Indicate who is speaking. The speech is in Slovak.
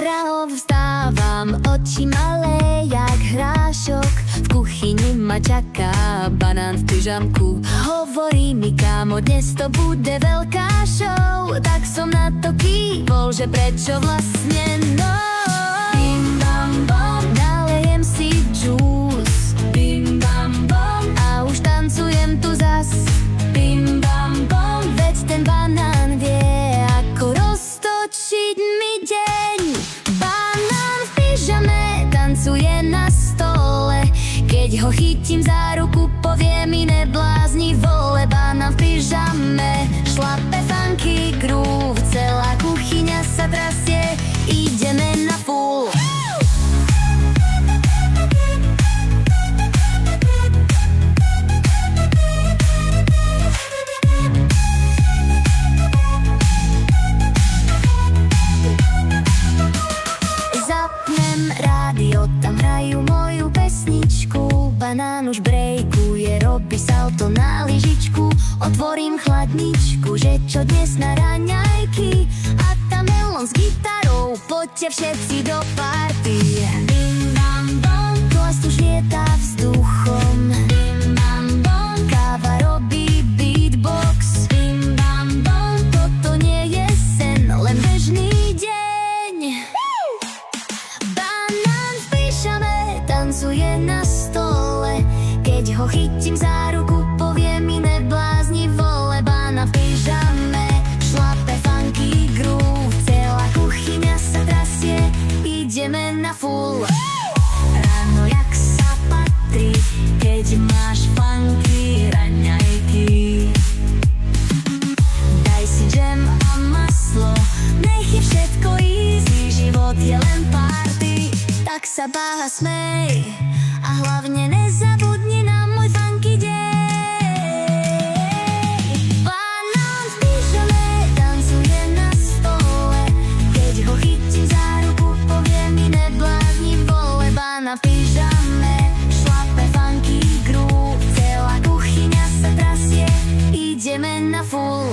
Speaker 1: Ráno vstávam, oči malé jak hrášok. V kuchyni ma čaká banán v pyžamku. Hovorí mi kámo, dnes to bude veľká show. Tak som na to kývol, že prečo vlastne no. Bim bam bom, nalejem si džús. Bim bam bom, a už tancujem tu zas. Bim bam bom, veď ten banán vie, ako roztočiť mi deň. Banán v pyžame tancuje na stole. Keď ho chytím za ruku, povie mi neblázni vole. Banán v pyžame šlape funky groove. Celá kuchyňa sa trasie, ideme na full. Zapnem rádio, tam hrajú moju pesničku. Banán už brejkuje, robí salto na lyžičku. Otvorím chladničku, že čo dnes na raňajky. A tam melón s gitarou, poďte všetci do party. Bim bam bom, toast už lieta vzduchom. Bim bam bom, káva robí beatbox. Bim bam bom, toto nie je sen, len bežný deň. Banán v pyžame tancuje na stole. Keď ho chytím za ruku, povie mi neblázni vole. Banán v pyžame šlape funky groove. Celá kuchyňa sa trasie, ideme na full. Ráno jak sa patrí, keď máš funky raňajky. Daj si džem a maslo, nech je všetko easy. Život je len party, tak sa báha, smej. A hlavne nezabudni na môj funky deň. Banán v pyžame tancuje na stole. Keď ho chytím za ruku, povie mi neblázni vole. Banán v pyžame šlape funky groove. Celá kuchyňa sa trasie, ideme na full.